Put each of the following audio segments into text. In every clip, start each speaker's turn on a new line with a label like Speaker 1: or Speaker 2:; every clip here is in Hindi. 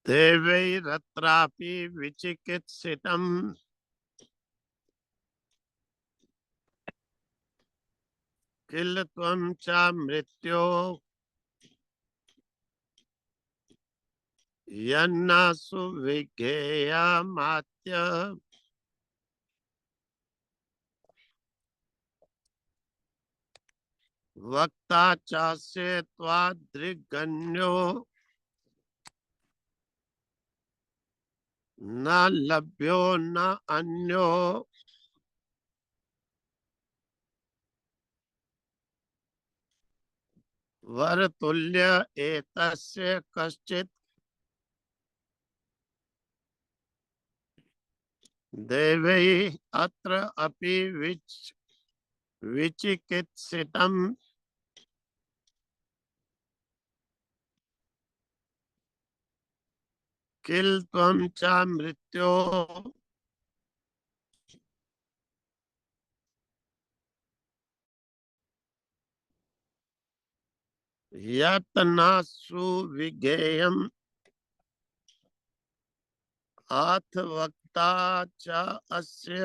Speaker 1: देवैरत्रापि विचिकित्सितम् किल त्वं च मृत्यो यन्न सुविज्ञेयमात्य वक्ता चास्य त्वादृगण्यो न लभ्यो न अन्यो वरतुल्य एतस्य कश्चित् देवैः अत्र अपि विचिकित्सितम् किल त्वं च मृत्यो यत् न सुविज्ञेयम् अथ वक्ता च अस्य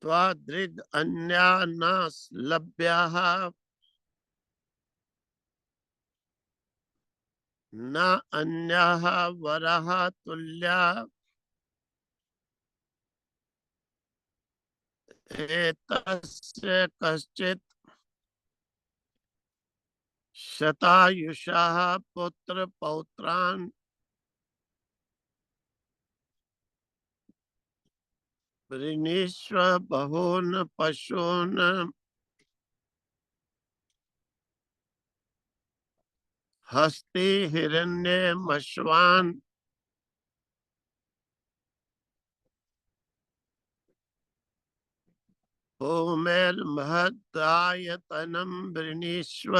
Speaker 1: त्वादृग् अन्या न लभ्याः न अन्यः वरः तुल्या एतस्य कश्चित् शतायुषः पुत्र पौत्रान् वृणीष्व बहून् पशून् हस्ति हिरण्यमश्वान् भूमेर्महदायतनं वृणीष्व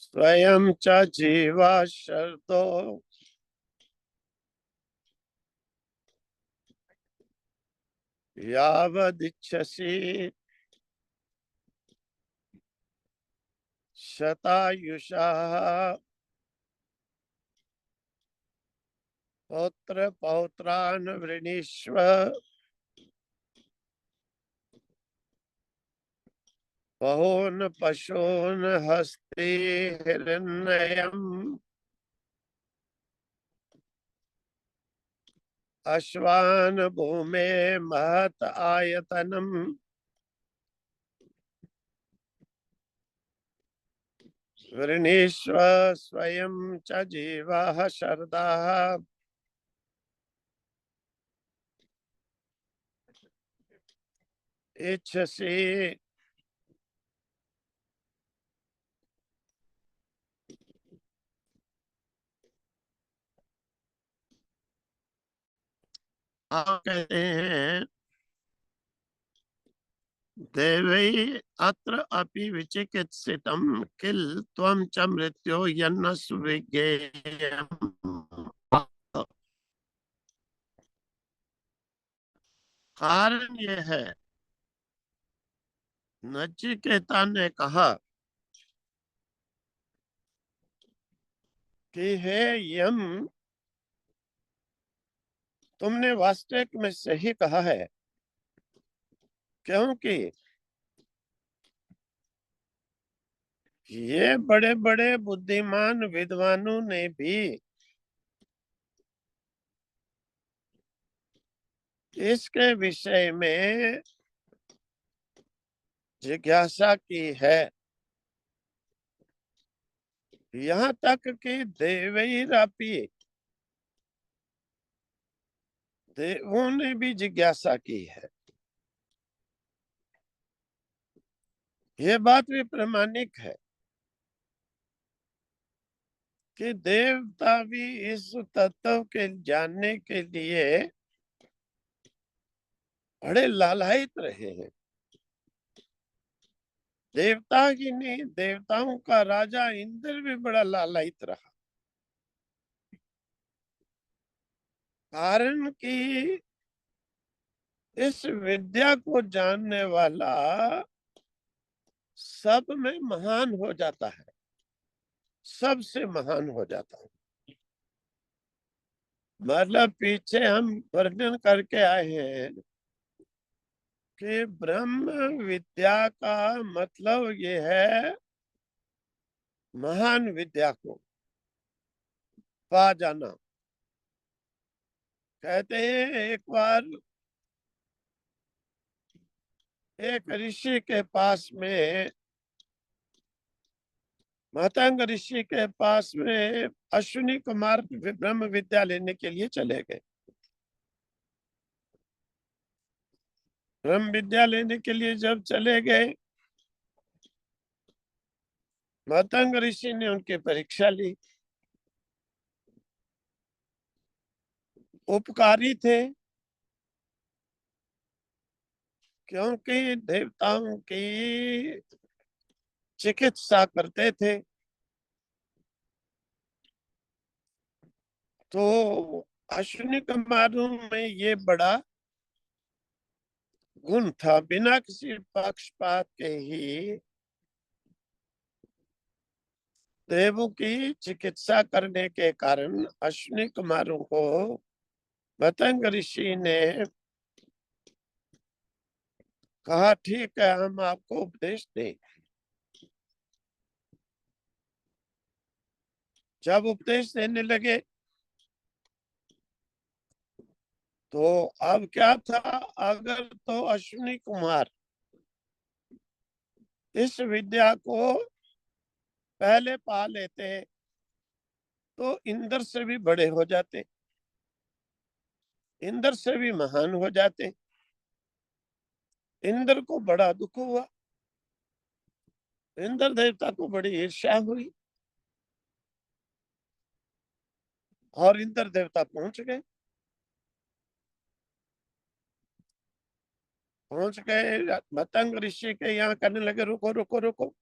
Speaker 1: स्वयं च जीवा शर्तो यावदिच्छसि शतायुषः पौत्र पौत्रान् वृणीष्व बहून् पशून् हस्ति हिरण्यम् अश्वान् भूमे महत् आयतनम् वृणीष्व स्वयं च जीवाः शरदाः इच्छसि आप कहते हैं देवै अत्र अपि विचिकित्सितम् किल त्वं च मृत्यो यन्न सुविज्ञेयम्। कारण यह है, नचिकेता ने कहा कि हे यम, तुमने वास्तविक में सही कहा है, क्योंकि ये बड़े बड़े बुद्धिमान विद्वानों ने भी इसके विषय में जिज्ञासा की है। यहाँ तक कि देवैरपि, देवों ने भी जिज्ञासा की है। यह बात भी प्रामाणिक है कि देवता भी इस तत्व के जानने के लिए बड़े लालायित रहे हैं। देवता ही नहीं, देवताओं का राजा इंद्र भी बड़ा लालायित रहा। कारण कि इस विद्या को जानने वाला सब में महान हो जाता है, सबसे महान हो जाता है। मतलब पीछे हम वर्णन करके आए हैं कि ब्रह्म विद्या का मतलब ये है महान विद्या को पा जाना। कहते हैं एक बार एक ऋषि के पास में, मातंग ऋषि के पास में अश्विनी कुमार ब्रह्म विद्या लेने के लिए चले गए। ब्रह्म विद्या लेने के लिए जब चले गए, मातंग ऋषि ने उनकी परीक्षा ली। उपकारी थे, क्योंकि देवताओं की चिकित्सा करते थे। तो अश्विनी कुमारों में ये बड़ा गुण था, बिना किसी पक्षपात के ही देवों की चिकित्सा करने के कारण अश्विनी कुमारों को मतंग ऋषि ने कहा, ठीक है, हम आपको उपदेश दें। जब उपदेश देने लगे तो अब क्या था, अगर तो अश्विनी कुमार इस विद्या को पहले पा लेते तो इंद्र से भी बड़े हो जाते, इंद्र से भी महान हो जाते। इंद्र को बड़ा दुख हुआ, इंद्र देवता को बड़ी ईर्ष्या हुई और इंद्र देवता पहुंच गए। मतंग ऋषि के यहाँ करने लगे, रुको रुको रुको,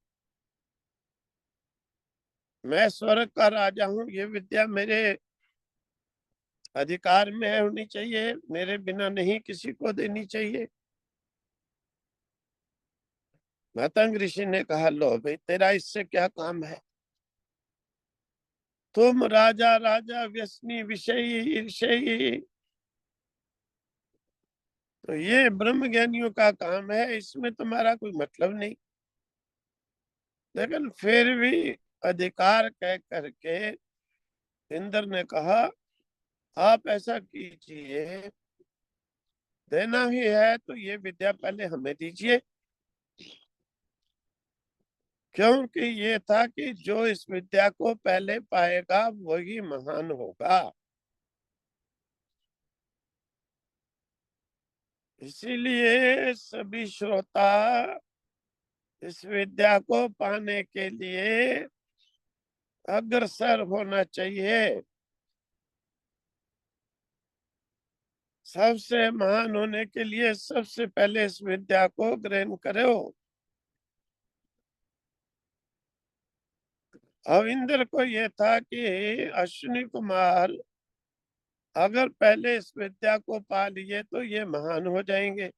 Speaker 1: मैं स्वर्ग का राजा हूँ, ये विद्या मेरे अधिकार में होनी चाहिए, मेरे बिना नहीं किसी को देनी चाहिए। मतंग ऋषि ने कहा, लो भाई, तेरा इससे क्या काम है? तुम राजा राजा व्यसनी विषयी ईर्षयी, तो ये ब्रह्म ज्ञानियों का काम है, इसमें तुम्हारा कोई मतलब नहीं। लेकिन फिर भी अधिकार कह करके इंद्र ने कहा, आप ऐसा कीजिए, देना ही है तो ये विद्या पहले हमें दीजिए। क्योंकि ये था कि जो इस विद्या को पहले पाएगा वही महान होगा। इसीलिए सभी श्रोता इस विद्या को पाने के लिए अग्रसर होना चाहिए। सबसे महान होने के लिए सबसे पहले इस विद्या को ग्रहण करो। अब इंद्र को यह था कि अश्विनी कुमार अगर पहले इस विद्या को पा लिए तो ये महान हो जाएंगे।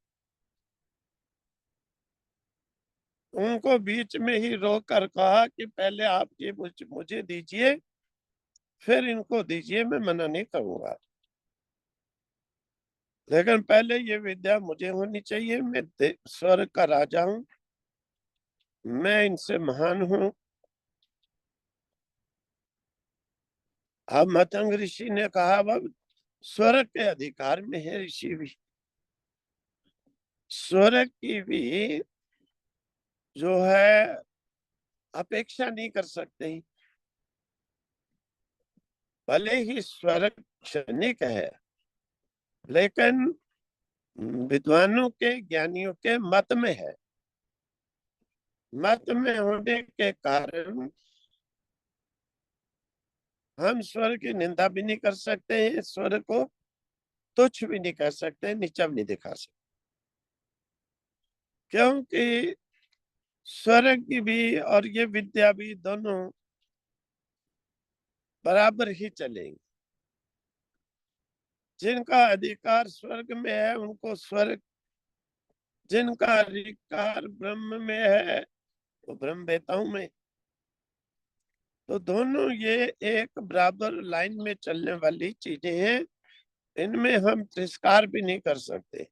Speaker 1: उनको बीच में ही रोक कर कहा कि पहले आप ये मुझे दीजिए, फिर इनको दीजिए, मैं मना नहीं करूंगा, लेकिन पहले ये विद्या मुझे होनी चाहिए। मैं स्वर्ग का राजा हूँ, मैं इनसे महान हूँ। अब मतंग ऋषि ने कहा, अब स्वर्ग के अधिकार में है ऋषि भी, स्वर्ग की भी जो है अपेक्षा नहीं कर सकते। भले ही स्वर्ग क्षणिक है, लेकिन विद्वानों के ज्ञानियों के मत में है। मत में होने के कारण हम स्वर्ग की निंदा भी नहीं कर सकते हैं, स्वर्ग को तुच्छ भी नहीं कर सकते, नीचा भी नहीं दिखा सकते, क्योंकि स्वर्ग की भी और ये विद्या भी दोनों बराबर ही चलेंगे। जिनका अधिकार स्वर्ग में है उनको स्वर्ग, जिनका अधिकार ब्रह्म में है तो ब्रह्म वेताओं में। तो दोनों ये एक बराबर लाइन में चलने वाली चीजें हैं, इनमें हम तिरस्कार भी नहीं कर सकते।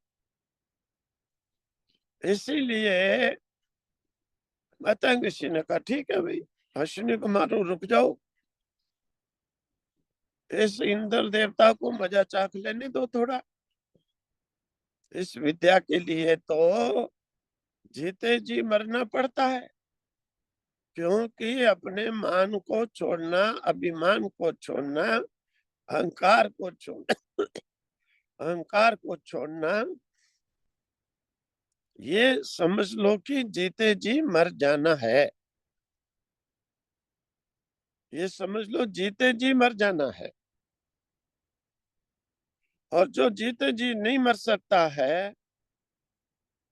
Speaker 1: इसीलिए मतंग ऋषि ने कहा ठीक है भाई, अश्विनी कुमारों रुक जाओ, इस इंद्र देवता को मजा चाख लेने दो थोड़ा। इस विद्या के लिए तो जीते जी मरना पड़ता है, क्योंकि अपने मान को छोड़ना, अभिमान को छोड़ना, अहंकार को छोड़ना, अहंकार को छोड़ना, ये समझ लो कि जीते जी मर जाना है। ये समझ लो जीते जी मर जाना है। और जो जीते जी नहीं मर सकता है,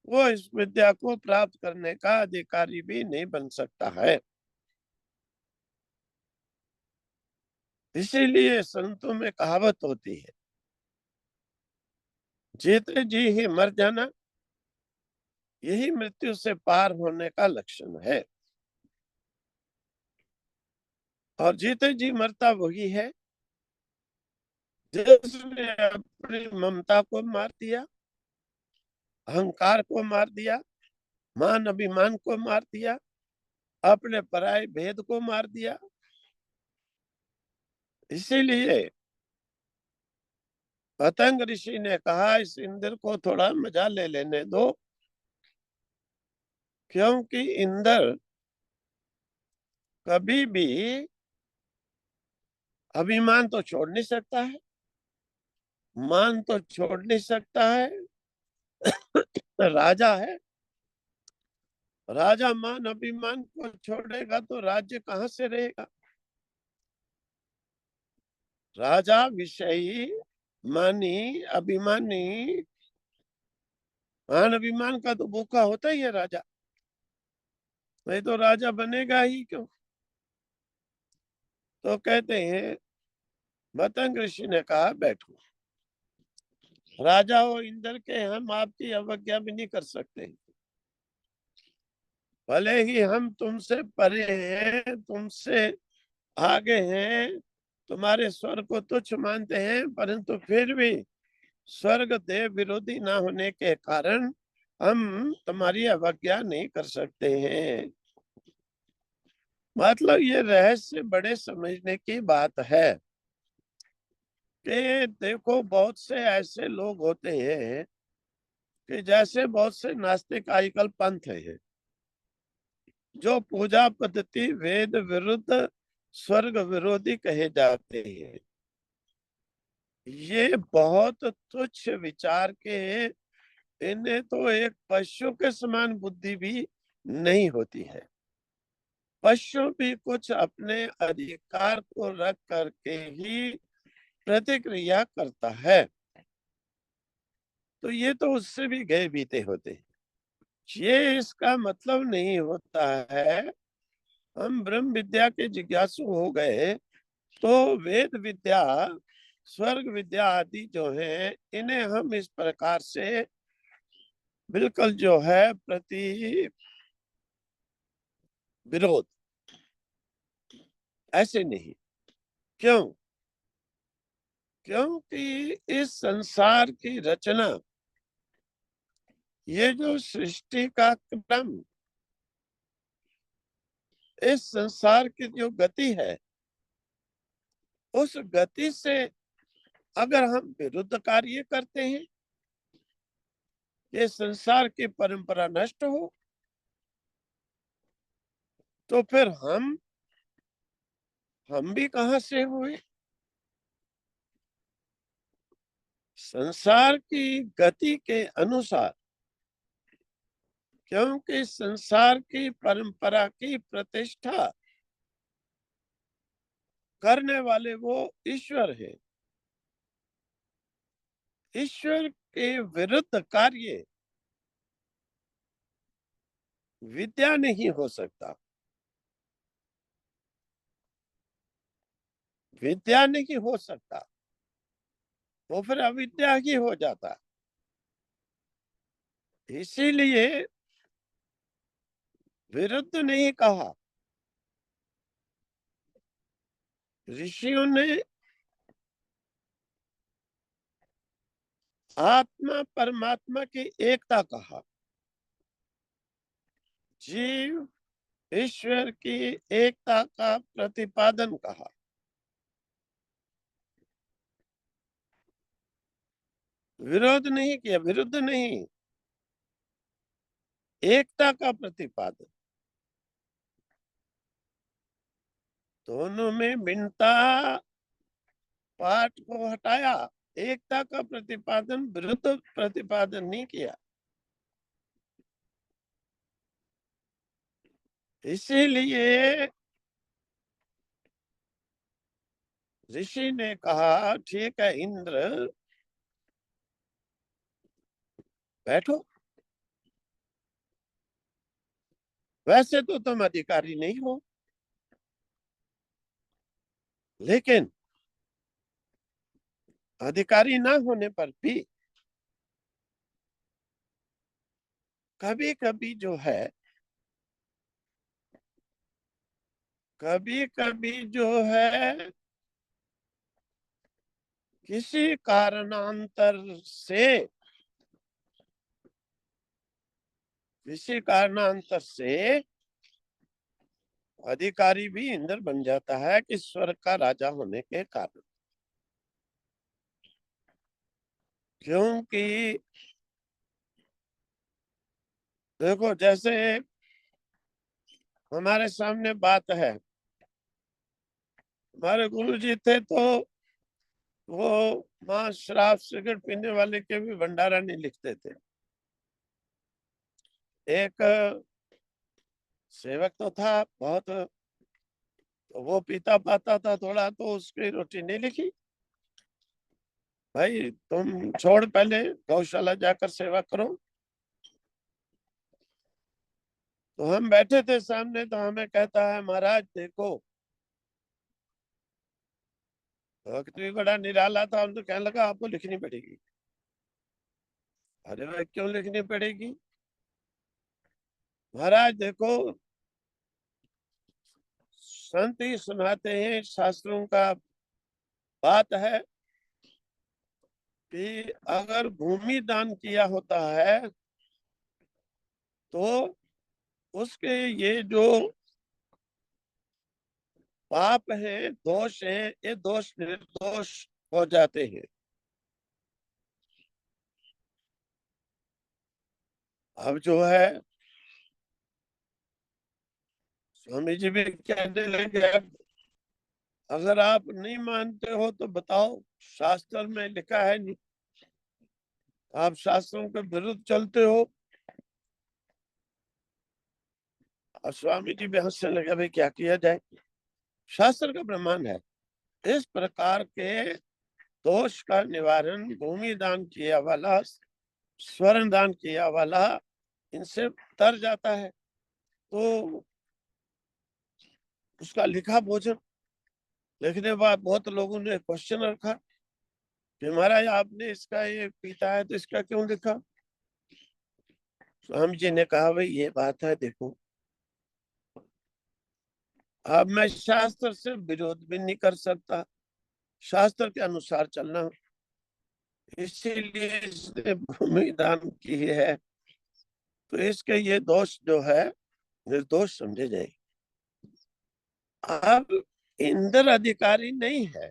Speaker 1: वो इस विद्या को प्राप्त करने का अधिकारी भी नहीं बन सकता है। इसीलिए संतों में कहावत होती है, जीते जी ही मर जाना, यही मृत्यु से पार होने का लक्षण है। और जीते जी मरता वही है जिसने अपनी ममता को मार दिया, अहंकार को मार दिया, मान अभिमान को मार दिया, अपने पराये भेद को मार दिया। इसीलिए पतंग ऋषि ने कहा इस इंद्र को थोड़ा मजा ले लेने दो, क्योंकि इंद्र कभी भी अभिमान तो छोड़ नहीं सकता है, मान तो छोड़ नहीं सकता है। राजा है, राजा मान अभिमान को छोड़ेगा तो राज्य कहाँ से रहेगा। राजा विषयी, मानी, अभिमानी, मान अभिमान का तो भूखा होता ही है राजा, नहीं तो राजा बनेगा ही क्यों। तो कहते हैं, मतंग ऋषि ने कहा बैठो, राजा हो इंद्र के, हम आपकी अवज्ञा भी नहीं कर सकते। भले ही हम तुमसे परे हैं, तुमसे आगे हैं, तुम्हारे स्वर को तुच्छ मानते हैं, परंतु फिर भी स्वर्ग देव विरोधी ना होने के कारण हम तुम्हारी अवज्ञा नहीं कर सकते हैं। मतलब ये रहस्य बड़े समझने की बात है कि देखो, बहुत से ऐसे लोग होते हैं कि जैसे बहुत से नास्तिक आजकल पंथ है, जो पूजा पद्धति वेद विरुद्ध, स्वर्ग विरोधी कहे जाते हैं। ये बहुत तुच्छ विचार के, इन्हें तो एक पशु के समान बुद्धि भी नहीं होती है। पशु भी कुछ अपने अधिकार को रख करके ही प्रतिक्रिया करता है, तो ये तो उससे भी गए बीते होते हैं। ये इसका मतलब नहीं होता है हम ब्रह्म विद्या के जिज्ञासु हो गए तो वेद विद्या, स्वर्ग विद्या आदि जो है, इन्हें हम इस प्रकार से बिल्कुल जो है प्रति विरोध, ऐसे नहीं। क्यों? क्योंकि इस संसार की रचना, ये जो सृष्टि का क्रम, इस संसार की जो गति है, उस गति से अगर हम विरुद्ध कार्य करते हैं, ये संसार की परंपरा नष्ट हो, तो फिर हम भी कहां से हुए। संसार की गति के अनुसार, क्योंकि संसार की परंपरा की प्रतिष्ठा करने वाले वो ईश्वर है। ईश्वर के विरुद्ध कार्य विद्या नहीं हो सकता, विद्या नहीं हो सकता, वो फिर अविद्या ही हो जाता। इसीलिए विरुद्ध नहीं कहा। ऋषियों ने आत्मा परमात्मा की एकता कहा, जीव ईश्वर की एकता का प्रतिपादन कहा। विरोध नहीं किया, विरुद्ध नहीं, एकता का प्रतिपादन। दोनों में भिन्नता पाठ को हटाया, एकता का प्रतिपादन, विरुद्ध प्रतिपादन नहीं किया। इसीलिए ऋषि ने कहा, ठीक है इंद्र बैठो। वैसे तो तुम अधिकारी नहीं हो, लेकिन अधिकारी ना होने पर भी कभी कभी जो है, कभी कभी जो है किसी कारणांतर से, किसी कारणांतर से अधिकारी भी इंद्र बन जाता है कि स्वर्ग का राजा होने के कारण। क्योंकि देखो, जैसे हमारे सामने बात है, हमारे गुरु जी थे तो वो मां शराब सिगरेट पीने वाले के भी भंडारा नहीं लिखते थे। एक सेवक तो था बहुत, तो वो पीता पाता था थोड़ा, तो उसकी रोटी नहीं लिखी। भाई तुम छोड़, पहले गौशाला जाकर सेवा करो। तो हम बैठे थे सामने, तो हमें कहता है, महाराज देखो, वक्त भी बड़ा निराला था। हम तो कहने लगा, आपको लिखनी पड़ेगी। अरे भाई क्यों लिखनी पड़ेगी? महाराज देखो, संत ही सुनाते हैं, शास्त्रों का बात है कि अगर भूमि दान किया होता है तो उसके ये जो पाप है, दोष है, ये दोष निर्दोष हो जाते हैं। अब जो है स्वामी जी भी कहने लगे, अगर आप नहीं मानते हो तो बताओ, शास्त्र में लिखा है नहीं, आप शास्त्रों के विरुद्ध चलते हो। और स्वामी जी भी हंसने लगे, भाई क्या किया जाए, शास्त्र का प्रमाण है। इस प्रकार के दोष का निवारण भूमि दान किया वाला, स्वर्ण दान किया वाला इनसे तर जाता है। तो उसका लिखा भोजन लिखने के बाद बहुत लोगों ने क्वेश्चन रखा कि महाराज आपने इसका ये पीता है तो इसका क्यों लिखा? स्वामी जी ने कहा, भाई ये बात है, देखो अब मैं शास्त्र से विरोध भी नहीं कर सकता, शास्त्र के अनुसार चलना, इसीलिए इसने भूमि दान की है, तो इसके ये दोष जो है निर्दोष समझे जाए। अब इंद्र अधिकारी नहीं है,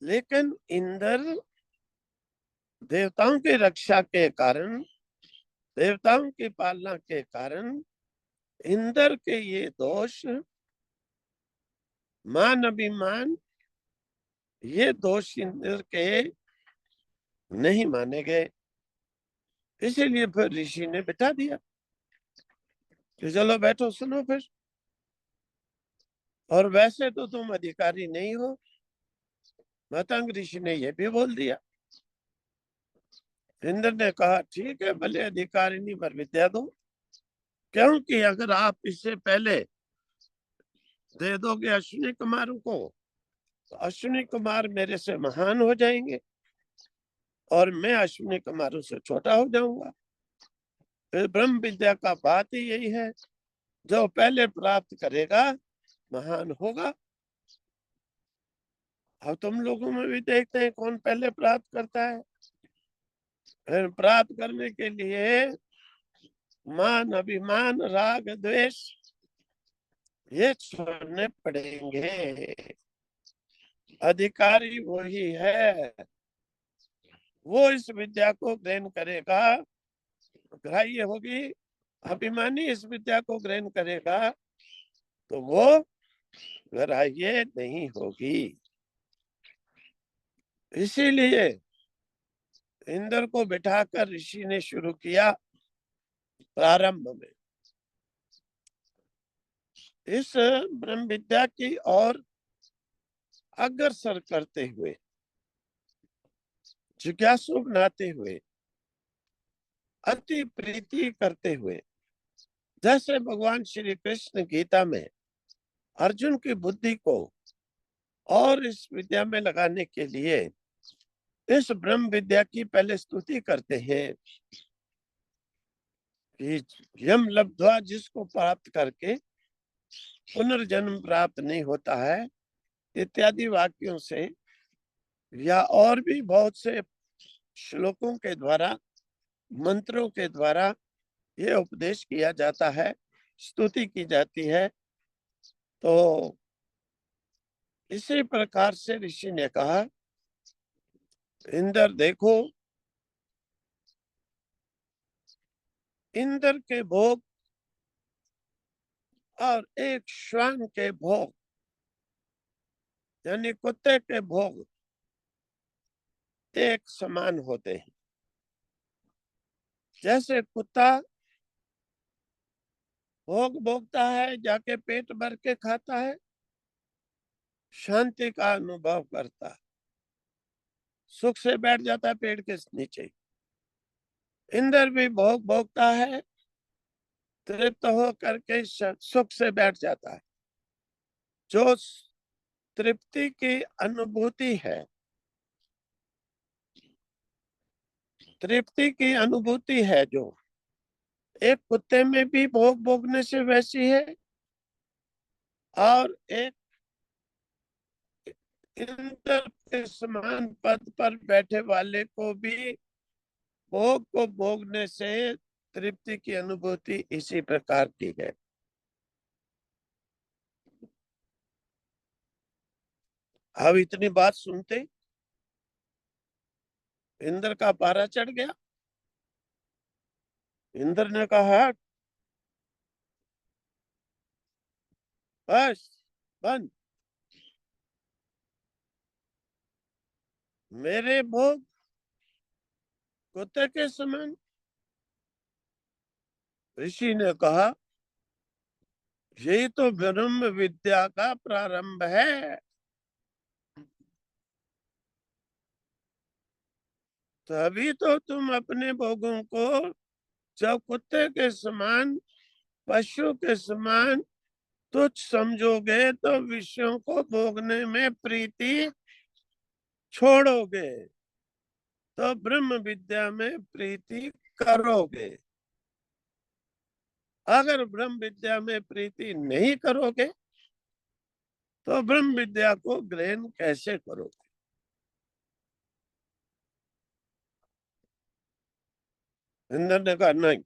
Speaker 1: लेकिन इंद्र देवताओं की रक्षा के कारण, देवताओं की पालना के कारण इंद्र के ये दोष, मान अभिमान, ये दोष इंद्र के नहीं माने गए। इसीलिए फिर ऋषि ने बिठा दिया कि चलो बैठो सुनो फिर। और वैसे तो तुम अधिकारी नहीं हो, मतंग ऋषि ने ये भी बोल दिया। इंद्र ने कहा, ठीक है भले अधिकारिणी पर विद्या दो, क्योंकि अगर आप इससे पहले दे दोगे अश्विनी कुमारों को, तो अश्विनी कुमार मेरे से महान हो जाएंगे और मैं अश्विनी कुमारों से छोटा हो जाऊंगा। ब्रह्म विद्या का बात ही यही है, जो पहले प्राप्त करेगा महान होगा। अब तुम लोगों में भी देखते हैं कौन पहले प्राप्त करता है। फिर प्राप्त करने के लिए मान, अभिमान, राग, द्वेष ये छोड़ने पड़ेंगे। अधिकारी वही है, वो इस विद्या को ग्रहण करेगा, ग्राह्य होगी। अभिमानी इस विद्या को ग्रहण करेगा तो वो ग्राह्य नहीं होगी। इसीलिए इंद्र को बिठाकर ऋषि ने शुरू किया प्रारंभ में इस ब्रह्म विद्या की ओर अग्रसर करते हुए, जिज्ञासु बनाते हुए, अति प्रीति करते हुए। जैसे भगवान श्री कृष्ण गीता में अर्जुन की बुद्धि को और इस विद्या में लगाने के लिए इस ब्रह्म विद्या की पहले स्तुति करते हैं कि यम लब्ध्वा, जिसको प्राप्त करके पुनर्जन्म प्राप्त नहीं होता है, इत्यादि वाक्यों से या और भी बहुत से श्लोकों के द्वारा, मंत्रों के द्वारा ये उपदेश किया जाता है, स्तुति की जाती है। तो इसी प्रकार से ऋषि ने कहा, इंद्र देखो, इंद्र के भोग और एक श्वान के भोग यानी कुत्ते के भोग एक समान होते हैं। जैसे कुत्ता भोग भोगता है, जाके पेट भर के खाता है, शांति का अनुभव करता है, सुख से बैठ जाता है पेड़ के नीचे। इंद्र भी भोग भोगता है, तृप्त हो करके सुख से बैठ जाता है। जो तृप्ति की अनुभूति है, तृप्ति की अनुभूति है जो एक कुत्ते में भी भोग भोगने से वैसी है, और एक इंद्र के समान पद पर बैठे वाले को भी भोग को भोगने से तृप्ति की अनुभूति इसी प्रकार की है। अब इतनी बात सुनते इंद्र का पारा चढ़ गया। इंद्र ने कहा, बस बंद, मेरे भोग कुत्ते के समान। ऋषि ने कहा, यही तो ब्रह्म विद्या का प्रारंभ है। तभी तो तुम अपने भोगों को जब कुत्ते के समान, पशु के समान तुच्छ समझोगे तो विषयों को भोगने में प्रीति छोड़ोगे, तो ब्रह्म विद्या में प्रीति करोगे। अगर ब्रह्म विद्या में प्रीति नहीं करोगे तो ब्रह्म विद्या को ग्रहण कैसे करोगे? इंद्र ने कहा, नहीं,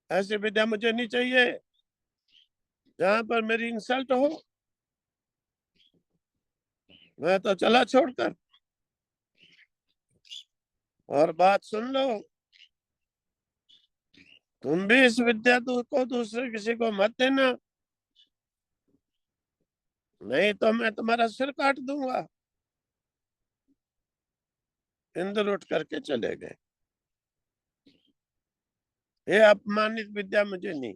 Speaker 1: ऐसी विद्या मुझे नहीं चाहिए जहां पर मेरी इंसल्ट हो। मैं तो चला छोड़कर। और बात सुन लो, तुम भी इस विद्या को दूसरे किसी को मत देना, नहीं तो मैं तुम्हारा सिर काट दूंगा। इंद्र उठ करके चले गए। ये अपमानित विद्या मुझे नहीं।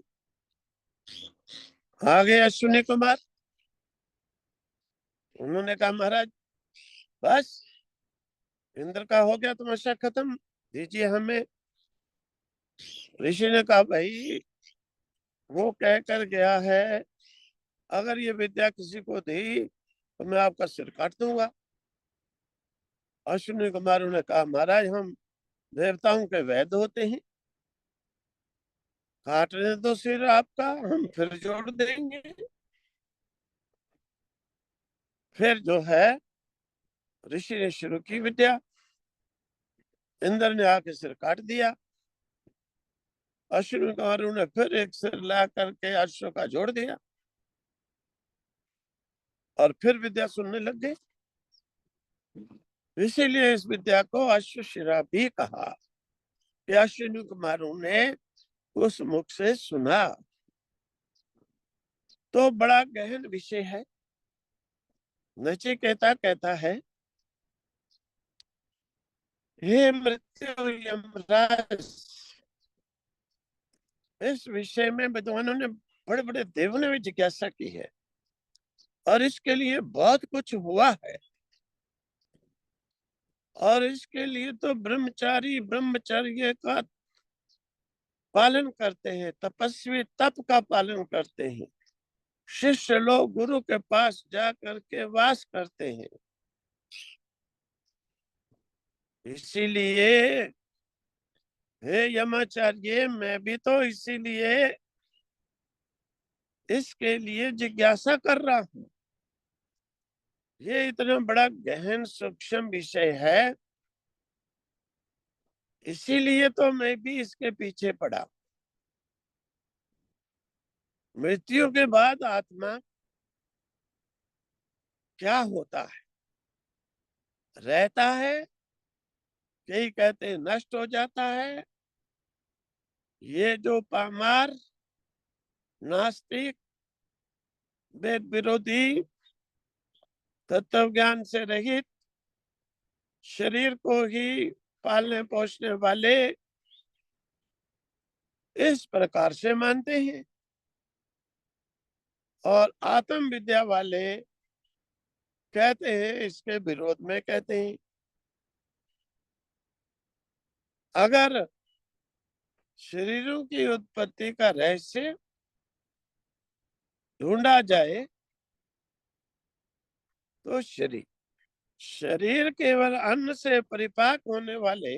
Speaker 1: आगे अश्विनी कुमार, उन्होंने कहा, महाराज बस इंद्र का हो गया तमाशा खत्म, दीजिए हमें। ऋषि ने कहा, भाई वो कह कर गया है, अगर ये विद्या किसी को दी तो मैं आपका सिर काट दूंगा। अश्विनी कुमार ने कहा, महाराज हम देवताओं के वैद होते हैं, काटने दो सिर आपका, हम फिर जोड़ देंगे। फिर जो है ऋषि ने शुरू की विद्या, इंद्र ने आके सिर काट दिया, अश्विनी कुमारों ने फिर एक सिर ला करके अश्व का जोड़ दिया और फिर विद्या सुनने लग गए। इसीलिए इस विद्या को अश्वशिरा भी कहा कि अश्विनी कुमारों ने उस मुख से सुना। तो बड़ा गहन विषय है। नचिकेता कहता है, हे मृत्यु यमराज, इस विषय में विद्वानों ने, बड़े बड़े देवों ने भी जिज्ञासा की है और इसके लिए बहुत कुछ हुआ है। और इसके लिए तो ब्रह्मचारी ब्रह्मचर्य का पालन करते हैं, तपस्वी तप का पालन करते हैं, शिष्य लोग गुरु के पास जा करके वास करते हैं। इसीलिए हे यमाचार्य, मैं भी तो इसीलिए इसके लिए जिज्ञासा कर रहा हूँ। ये इतना बड़ा गहन सूक्ष्म विषय है, इसीलिए तो मैं भी इसके पीछे पड़ा। मृत्यु के बाद आत्मा क्या होता है? रहता है, कई कहते हैं नष्ट हो जाता है। ये जो पामार, नास्तिक, वेद विरोधी, तत्व ज्ञान से रहित, शरीर को ही पालने पोषने वाले इस प्रकार से मानते हैं, और आत्म विद्या वाले कहते हैं, इसके विरोध में कहते हैं। अगर शरीरों की उत्पत्ति का रहस्य ढूंढा जाए तो शरीर शरीर केवल अन्न से परिपाक होने वाले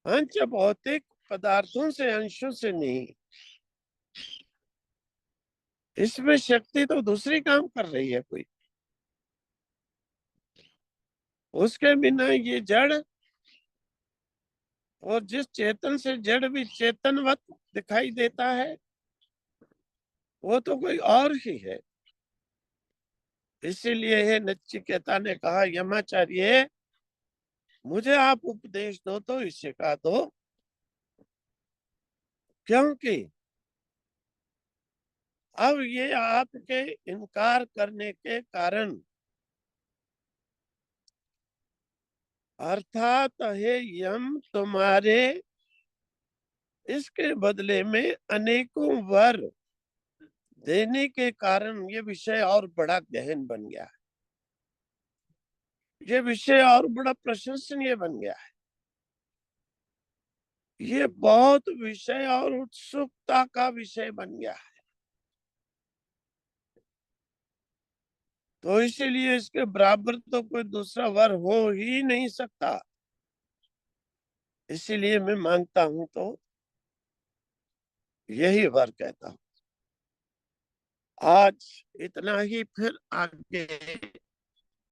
Speaker 1: पंच भौतिक पदार्थों से, अंशों से नहीं। इसमें शक्ति तो दूसरी काम कर रही है कोई। उसके बिना ये जड़, और जिस चेतन से जड़ भी चेतनवत दिखाई देता है, वो तो कोई और ही है। इसीलिए हे नचिकेता ने कहा, यमाचार्य मुझे आप उपदेश दो तो इसे का दो, क्योंकि अब ये आपके इनकार करने के कारण, अर्थात हे यम, तुम्हारे इसके बदले में अनेकों वर देने के कारण ये विषय और बड़ा गहन बन गया है। ये विषय और बड़ा प्रशंसनीय बन गया है। ये बहुत विषय और उत्सुकता का विषय बन गया है। तो इसीलिए इसके बराबर तो कोई दूसरा वर हो ही नहीं सकता। इसीलिए मैं मांगता हूं तो यही वर कहता हूं। आज इतना ही, फिर आगे